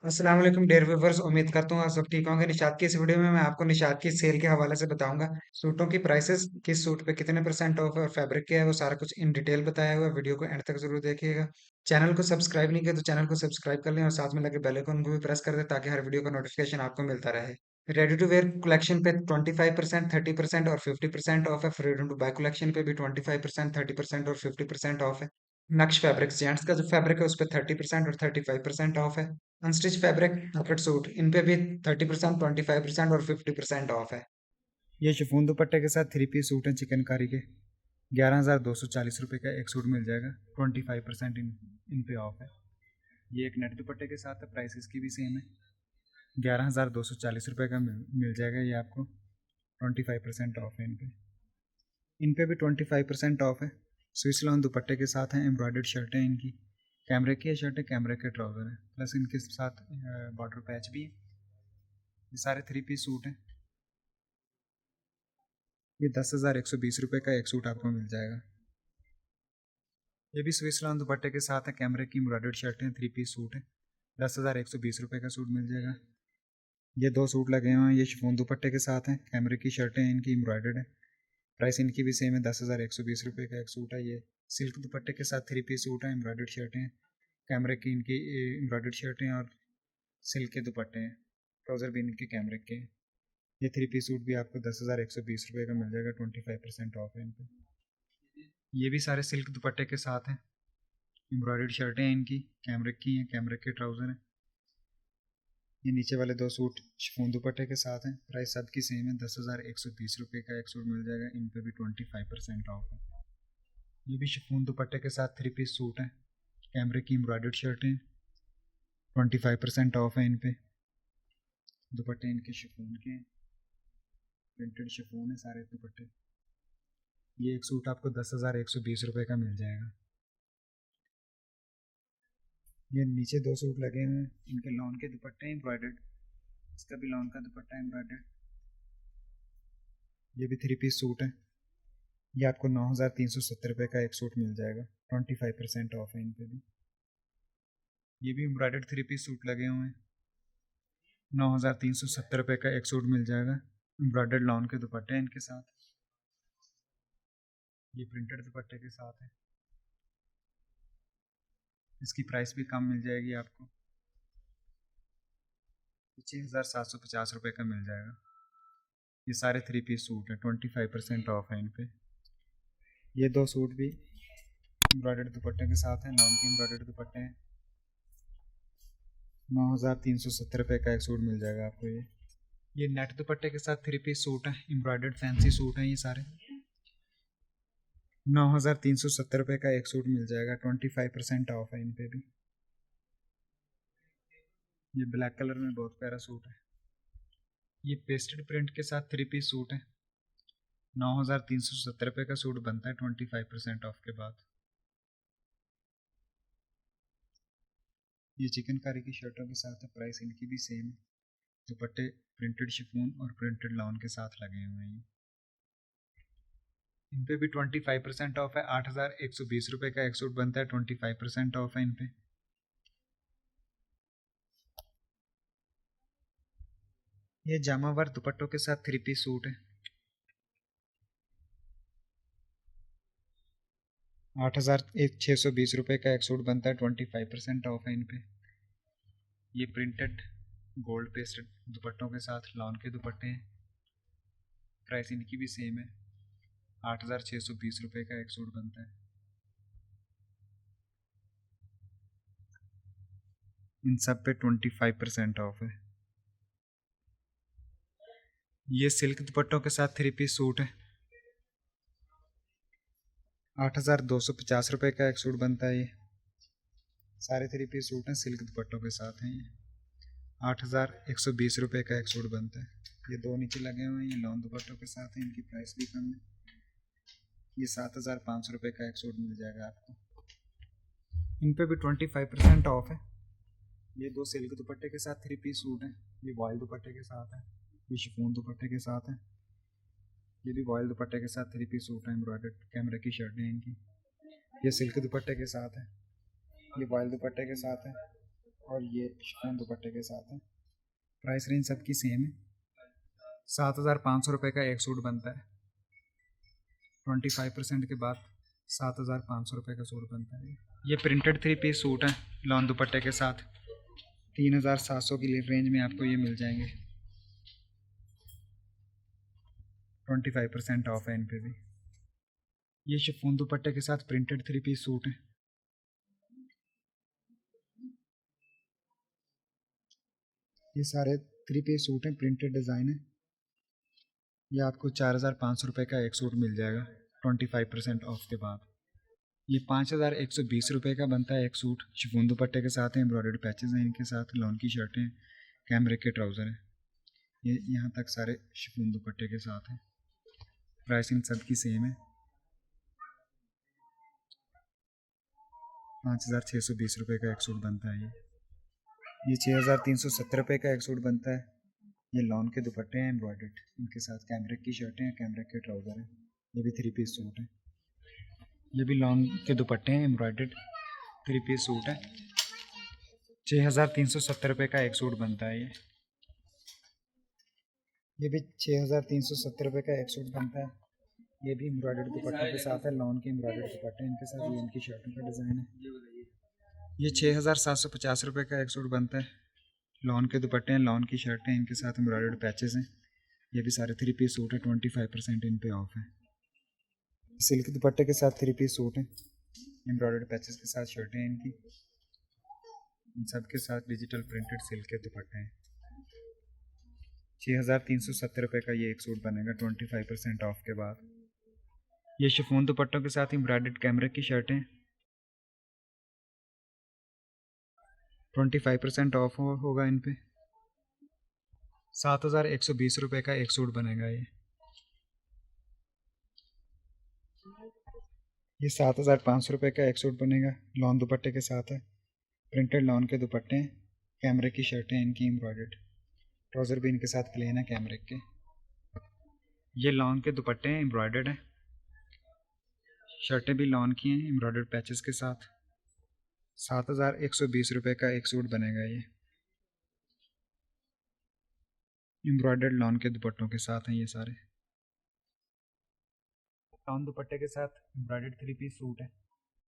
अस्सलाम वालेकुम dare viewers. उम्मीद करता हूँ आप सब ठीक होंगे। निशात की इस वीडियो में मैं आपको निशात की सेल के हवाले से बताऊंगा सूटों की प्राइसेस, किस सूट पे कितने परसेंट ऑफ है और फैब्रिक क्या है, वो सारा कुछ इन डिटेल बताया हुआ है। वीडियो को एंड तक जरूर देखिएगा। चैनल को सब्सक्राइब नहीं किया तो चैनल को सब्सक्राइब कर लें और साथ में लगे बेल आइकन को भी प्रेस कर दें ताकि हर वीडियो का नोटिफिकेशन आपको मिलता रहे। रेडी टू वेयर कलेक्शन पे 25%, 30% और 50% ऑफ है। फ्रीडम टू बाय कलेक्शन पे भी 25%, 30% और 50% ऑफ है। नक्श फैब्रिक्स जेंट्स का जो फैब्रिक है उस पर 30% और 35% ऑफ है। Unstitch fabric pocket suit in पे भी 30%, 25% और 50% ऑफ है। ये शिफॉन दुपट्टे के साथ 3 पीस सूट है चिकनकारी के। 11,240 रुपये का एक सूट मिल जाएगा। 25% इन पे ऑफ है। ये एक नेट दुपट्टे के साथ है, प्राइस इसकी भी सेम है। 11,240 रुपये का मिल जाएगा ये आपको। 25% ऑफ है इन पे भी 25% ऑफ है। स्विस लॉन दुपट्टे के साथ हैं, एम्ब्रॉयडर्ड शर्टें इनकी। कैमरे की शर्ट है, कैमरे के ट्राउज़र है, प्लस इनके साथ बॉर्डर पैच भी है। ये सारे 3 पीस सूट हैं। ये 10,120 रुपये का एक सूट आपको मिल जाएगा। ये भी स्विस लॉन दुपट्टे के साथ है, कैमरे की एम्ब्रॉयडर्ड शर्टें, 3 पीस सूट है। 10,120 रुपये का सूट मिल जाएगा। ये 2 सूट लगे हुए हैं, ये शिफॉन दुपट्टे के साथ हैं, कैमरे की शर्टें इनकी एम्ब्रॉयडर्ड है। प्राइस इनकी भी सेम है, 10,120 रुपये का एक सूट है। ये सिल्क दुपट्टे के साथ 3 पीस सूट है, एम्ब्रॉयडर्ड शर्टें हैं, कैमरे की इनकी एम्ब्रॉयडर्ड शर्टें और सिल्क के दुपट्टे हैं। ट्राउज़र भी इनके कैमरे के हैं। ये 3 पीस सूट भी आपको 10,120 रुपये का मिल जाएगा। 25% ऑफ है इन पर। ये भी सारे सिल्क दुपट्टे के साथ हैं, एम्ब्रॉयडर्ड शर्टें हैं इनकी, कैमरिक की हैं, कैमरिक के ट्राउज़र हैं। ये नीचे वाले 2 सूट शिफॉन दुपट्टे के साथ हैं, प्राइस सबकी सेम है। 10,120 रुपये का एक सूट मिल जाएगा। इन पे भी 25% ऑफ है। ये भी शिफॉन दुपट्टे के साथ 3 पीस सूट हैं, कैमरिक की एम्ब्रॉयडर्ड शर्टें, 25% ऑफ है इन पे। दुपट्टे इनके शिफॉन के हैं, प्रिंटेड शिफॉन है सारे दुपट्टे। ये एक सूट आपको 10,120 रुपये का मिल जाएगा। ये नीचे 2 सूट लगे हुए हैं, इनके लॉन के दुपट्टे एम्ब्रॉयडर्ड। इसका भी लॉन का दुपट्टा एम्ब्रॉयडर्ड। ये भी 3 पीस सूट है। ये आपको 9,370 रुपये का एक सूट मिल जाएगा। 25% ऑफ है इन पे भी। ये भी एम्ब्रॉयडर्ड 3 पीस सूट लगे हुए हैं। 9,370 रुपये का एक सूट मिल जाएगा। एम्ब्रॉयडर्ड लॉन के दुपट्टे हैं इनके साथ। ये प्रिंटेड दुपट्टे के साथ है। इसकी प्राइस भी कम मिल जाएगी आपको, 6,750 रुपये का मिल जाएगा। ये सारे 3 पीस सूट है, 25% ऑफ है इन पे। ये 2 सूट भी एम्ब्रॉयडर्ड दुपट्टे के साथ हैं, लॉन के एम्ब्रॉयडर्ड दुपट्टे हैं। 9,370 रुपये का एक सूट मिल जाएगा आपको। ये नेट दुपट्टे के साथ 3 पीस सूट है, एम्ब्रॉयडर्ड फैंसी सूट हैं ये सारे। 9,370 रुपये का एक सूट मिल जाएगा। 25% ऑफ है इन पे भी। ये ब्लैक कलर में बहुत प्यारा सूट है। ये पेस्टेड प्रिंट के साथ 3 पीस सूट है। 9,370 रुपये का सूट बनता है 25% ऑफ के बाद। ये चिकनकारी की शर्टों के साथ है, प्राइस इनकी भी सेम है। दुपट्टे प्रिंटेड शिफॉन और प्रिंटेड लॉन के साथ लगे हुए हैं। इन पे भी 25% ऑफ है। 8,120 रुपये का एक सूट बनता है। 25% ऑफ है इन पे। ये जामावर दुपट्टों के साथ 3 पीस सूट है। 8,620 रुपये का एक सूट बनता है। 25% ऑफ है इन पे। ये प्रिंटेड गोल्ड पेस्टेड दुपट्टों के साथ लॉन के दुपट्टे हैं, प्राइस इनकी भी सेम है। 8,620 रुपये का एक सूट बनता है। इन सब पे 25% ऑफ है। ये सिल्क दुपट्टों के साथ 3 पीस सूट है। 8,250 रुपये का एक सूट बनता है। ये सारे 3 पीस सूट हैं, सिल्क दुपट्टों के साथ हैं। ये 8,120 रुपये का एक सूट बनता है। ये 2 नीचे लगे हुए हैं, ये लॉन दुपट्टों के साथ हैं, इनकी प्राइस भी कम है। ये 7,500 रुपये का एक सूट मिल जाएगा आपको। इन पे भी 25% ऑफ है। ये 2 सिल्क दुपट्टे के साथ 3 पीस सूट हैं। ये वॉयल दुपट्टे के साथ है, ये शिफॉन दुपट्टे के साथ है। ये भी वॉयल दुपट्टे के साथ 3 पीस सूट है, एम्ब्रॉयडर्ड कैमरे की शर्टें हैं इनकी। ये सिल्क दुपट्टे के साथ है, ये वॉयल दुपट्टे के साथ है। और ये शिफॉन दुपट्टे के साथ है। प्राइस रेंज सबकी सेम है। 7,500 रुपये का एक सूट बनता है। 25% के बाद 7,500 रुपये का सूट बनता है। ये प्रिंटेड 3 पीस सूट है लॉन दुपट्टे के साथ। 3,700 की रेंज में आपको ये मिल जाएंगे। 25% ऑफ है इन पे भी। ये शिफॉन दुपट्टे के साथ प्रिंटेड 3 पीस सूट है। ये सारे 3 पीस सूट हैं, प्रिंटेड डिज़ाइन है। ये आपको 4,500 रुपये का एक सूट मिल जाएगा 25% ऑफ के बाद। ये 5,120 रुपये का बनता है एक सूट। शिफॉन दुपट्टे के साथ है, एम्ब्रॉयडर्ड पैचेस हैं इनके साथ, लॉन की शर्टें हैं, कैमरे के ट्राउज़र हैं। ये यहाँ तक सारे शिफॉन दुपट्टे के साथ हैं। प्राइसिंग सबकी सेम है। 5,620 रुपये का एक सूट बनता है ये 6,370 रुपये का एक सूट बनता है। ये लॉन के दुपट्टे हैं एम्ब्रॉयडर्ड, इनके साथ कैमरे की शर्टें हैं, कैमरे के ट्राउज़र हैं। ये भी 3 पीस सूट है। ये भी लॉन के दुपट्टे हैं एम्ब्रॉयडर्ड 3 पीस सूट है। 6,370 रुपये का एक सूट बनता है ये भी 6,370 रुपये का एक सूट बनता है। ये भी एम्ब्रॉयडर्ड दुपट्टे के साथ है, लॉन के एम्ब्रॉयडर्ड दुपट्टे हैं इनके साथ। ये इनकी शर्टों का डिज़ाइन है। ये 6,750 रुपये का एक सूट बनता है। लॉन के दुपट्टे हैं, लॉन की शर्टें हैं, इनके साथ एम्ब्रॉयडर्ड पैचेस हैं। ये भी सारे 3 पीस सूट है। 25% इन पे ऑफ है। सिल्क दुपट्टे के साथ 3 पीस सूट हैं, एम्ब्रॉयडर्ड पैचेस के साथ शर्टें हैं इनकी। इन सब के साथ डिजिटल प्रिंटेड सिल्क के दुपट्टे हैं। 6,370 रुपये का ये एक सूट बनेगा 25% ऑफ के बाद। ये शिफॉन दुपट्टों के साथ एम्ब्रॉयडर्ड कैमरे की शर्टें 25% ऑफ होगा इन पे। 7,120 रुपये का एक सूट बनेगा ये 7,500 रुपये का एक सूट बनेगा। लॉन दुपट्टे के साथ है, प्रिंटेड लॉन के दुपट्टे हैं, कैमरे की शर्टें इनकी एम्ब्रॉयडर्ड, ट्राउज़र भी इनके साथ प्लेन है कैमरे के। ये लॉन के दुपट्टे हैं, एम्ब्रॉयडर्ड है, शर्टें भी लॉन की हैं एम्ब्रॉयडर्ड पैचेस के साथ। 7,120 रुपये का एक सूट बनेगा ये। एम्ब्रॉयडर्ड लॉन के दुपट्टों के साथ हैं ये सारे। लॉन दुपट्टे के साथ एम्ब्रॉयडर्ड 3 पीस सूट है।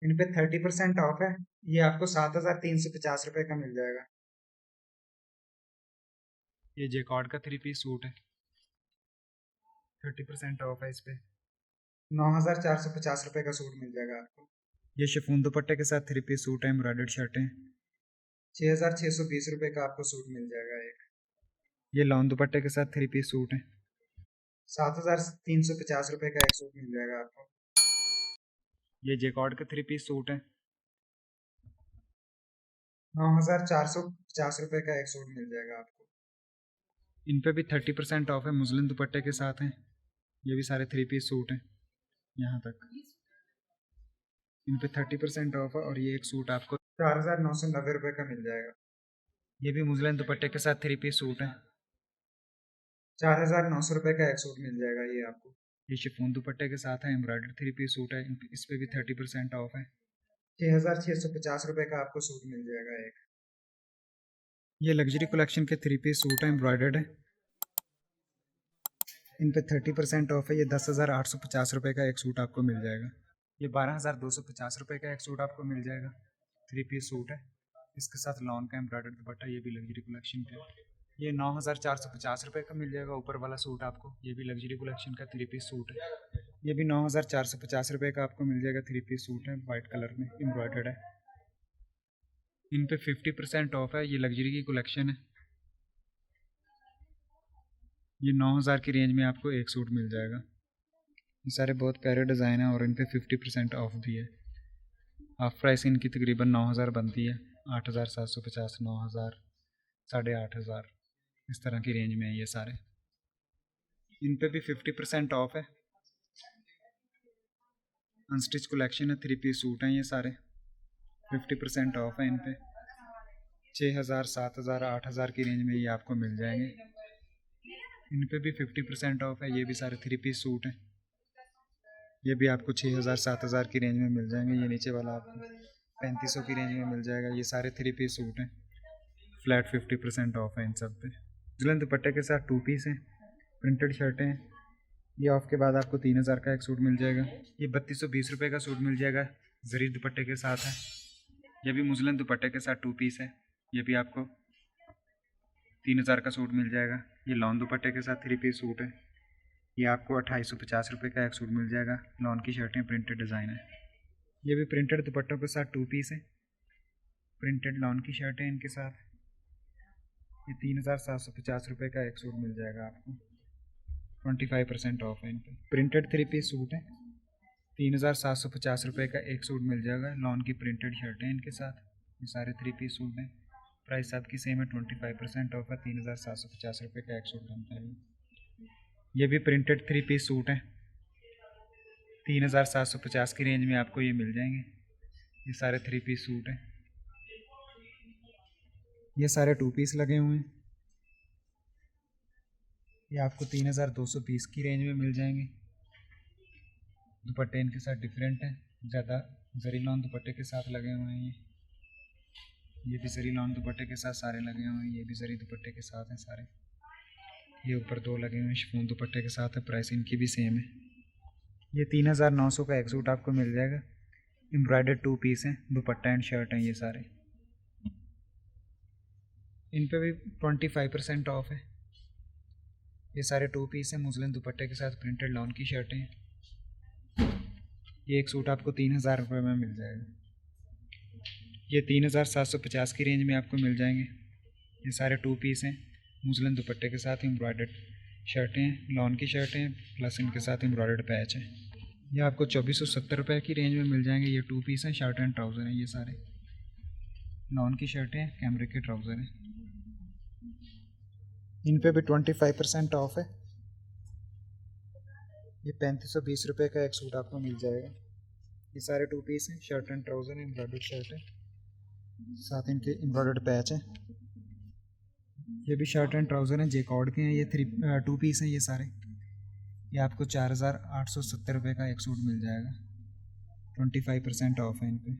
इन पे 30% ऑफ है। ये आपको 7,350 रुपये का मिल जाएगा। ये जेकॉर्ड का 3 पीस सूट है। 30% ऑफ है इस पे। 9,450 रुपये का सूट मिल जाएगा आपको। ये शिफॉन दुपट्टे के साथ 3 पीस सूट है, एम्ब्रॉयडर्ड शर्टें। 6,620 रुपये का आपको सूट मिल जाएगा एक। ये लॉन दुपट्टे के साथ 3 पीस सूट है। 7,350 रुपये का एक सूट मिल जाएगा आपको। ये जेकॉर्ड का 3 पीस सूट है। 9,450 रुपये का एक सूट मिल जाएगा आपको। इन पे भी 30% ऑफ है, मुस्लिम दुपट्टे के साथ हैं। ये भी सारे 3 पीस सूट हैं यहाँ तक। इन पे 30% ऑफ है और ये एक सूट आपको 4,990 रुपये का मिल जाएगा। ये भी मुस्लिम दुपट्टे के साथ 3 पीस सूट है। 4,900 रुपये का एक सूट मिल जाएगा ये आपको। ये शिफॉन दुपट्टे के साथ है, एम्ब्रॉयडर्ड 3 पीस सूट है, इस पे भी 30% ऑफ है। 6,650 रुपये का आपको सूट मिल जाएगा एक। ये लग्जरी कलेक्शन के 3 पीस सूट है, एम्ब्रॉयडर्ड है। इन पे 30% ऑफ है। ये 10,850 रुपये का एक सूट आपको मिल जाएगा। ये 12,250 रुपये का एक सूट आपको मिल जाएगा। 3 पीस सूट है, इसके साथ लॉन का एम्ब्रॉयडर्ड दुपट्टा। ये भी लग्जरी कलेक्शन का। ये 9,450 रुपये का मिल जाएगा ऊपर वाला सूट आपको। ये भी लग्जरी कलेक्शन का 3 पीस सूट है। ये भी 9,450 रुपये का आपको मिल जाएगा। 3 पीस सूट है, वाइट कलर में एम्ब्रॉयडर्ड है। इन पे 50% ऑफ है। ये लग्जरी की कलेक्शन है। ये 9,000 की रेंज में आपको एक सूट मिल जाएगा। ये सारे बहुत प्यारे डिज़ाइन हैं और इन पे 50% ऑफ भी है। हाफ प्राइस इनकी तकरीबन 9,000 बनती है। 8,750, 9,000, 8,500 इस तरह की रेंज में है ये सारे। इन पे भी 50% ऑफ है। अनस्टिच कलेक्शन है, 3 पीस सूट हैं ये सारे। 50% ऑफ है इन पे। 6,000, 7,000, 8,000 की रेंज में ये आपको मिल जाएंगे। इन पे भी 50% ऑफ है। ये भी सारे 3 पीस सूट हैं। ये भी आपको 6,000, 7,000 की रेंज में मिल जाएंगे। ये नीचे वाला आपको 3,500 की रेंज में मिल जाएगा। ये सारे 3 पीस सूट हैं। फ्लैट 50% ऑफ है इन सब पे। दुल्हन दुपट्टे के साथ 2 पीस हैं, प्रिंटेड शर्टें हैं। ये ऑफ के बाद आपको 3000 का एक सूट मिल जाएगा। ये 3220 रुपये का सूट मिल जाएगा, जरी दुपट्टे के साथ है। ये भी मुस्लिन दुपट्टे के साथ 2 पीस है, ये भी आपको 3000 का सूट मिल जाएगा। ये लॉन दुपट्टे के साथ 3 पीस सूट है, ये आपको 2850 रुपये का एक सूट मिल जाएगा। लॉन की शर्टें, प्रिंटेड डिज़ाइन है। ये भी प्रिंटेड दुपट्टों के साथ 2 पीस है, प्रिंटेड लॉन की शर्टें इनके साथ। ये 3750 रुपये का एक सूट मिल जाएगा आपको, 25% ऑफ है इन पर। प्रिंटेड 3 पीस सूट है, 3750 रुपये का एक सूट मिल जाएगा। लॉन की प्रिंटेड शर्टें इनके साथ। ये सारे 3 पीस सूट हैं, प्राइस आपकी सेम है, 25% ऑफ है, 3750 रुपये का एक सूट बनता है। ये भी प्रिंटेड 3 पीस सूट है, 3750 की रेंज में आपको ये मिल जाएंगे। ये सारे 3 पीस सूट हैं, ये सारे 2 पीस लगे हुए हैं। ये आपको 3220 की रेंज में मिल जाएंगे। दुपट्टे इनके साथ डिफरेंट हैं, ज़्यादा जरी लॉन दुपट्टे के साथ लगे हुए हैं। ये भी जरी लॉन दुपट्टे के साथ सारे लगे हुए हैं। ये भी जरी दुपट्टे के साथ हैं सारे। ये ऊपर 2 लगे हुए हैं शिफॉन दुपट्टे के साथ है, प्राइस इनकी भी सेम है। ये 3900 का एक सूट आपको मिल जाएगा। एम्ब्रॉयडर्ड 2 पीस हैं, दुपट्टा एंड शर्ट हैं ये सारे। इन पे भी 25% ऑफ है। ये सारे 2 पीस हैं, मुस्लिन दुपट्टे के साथ प्रिंटेड लॉन की शर्टें हैं। ये एक सूट आपको 3000 रुपये में मिल जाएगा। ये 3750 की रेंज में आपको मिल जाएंगे। ये सारे 2 पीस हैं, मुस्लिन दुपट्टे के साथ एम्ब्रॉयडर्ड शर्टें हैं, लॉन की शर्टें हैं, प्लस इनके साथ एम्ब्रॉयडर्ड पैच है। ये आपको 2470 रुपये की रेंज में मिल जाएंगे। ये 2 पीस हैं, शर्ट एंड ट्राउज़र हैं ये सारे। लॉन की शर्टें हैं, कैमरे के ट्राउज़र हैं। इन पे भी 25% ऑफ है। ये 3520 रुपये का एक सूट आपको मिल जाएगा। ये सारे 2 पीस हैं, शर्ट एंड ट्राउज़र हैं, एम्ब्रॉयडर्ड शर्ट है, साथ इनके एम्ब्रॉयडर्ड पैच है। ये भी शर्ट एंड ट्राउज़र हैं, जेकॉर्ड के हैं। ये 2 पीस हैं ये सारे। ये आपको 4870 रुपये का एक सूट मिल जाएगा, 25% ऑफ है इन पे।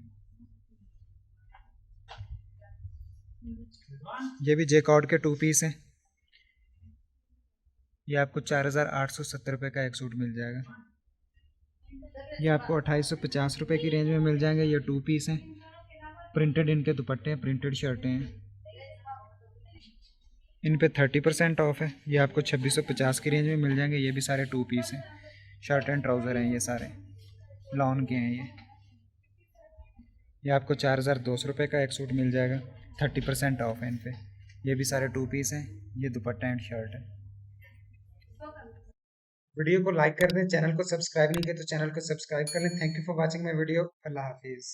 ये भी जेकॉर्ड के 2 पीस हैं। ये आपको 4870 रुपये का एक सूट मिल जाएगा। ये आपको 2850 रुपये की रेंज में मिल जाएंगे। ये 2 पीस हैं, प्रिंटेड इनके दुपट्टे हैं, प्रिंटेड शर्टें हैं। इन पे 30% ऑफ है। ये आपको 2650 की रेंज में मिल जाएंगे। ये भी सारे 2 पीस हैं, शर्ट एंड ट्राउज़र हैं ये सारे, लॉन के हैं ये आपको 4200 रुपये का एक सूट मिल जाएगा, 30% ऑफ है इन पे। ये भी सारे 2 पीस हैं, ये दुपट्टा एंड शर्ट है। वीडियो को लाइक कर दें, चैनल को सब्सक्राइब नहीं किया तो चैनल को सब्सक्राइब कर लें। Thank you for watching my video. अल्लाह हाफिज़।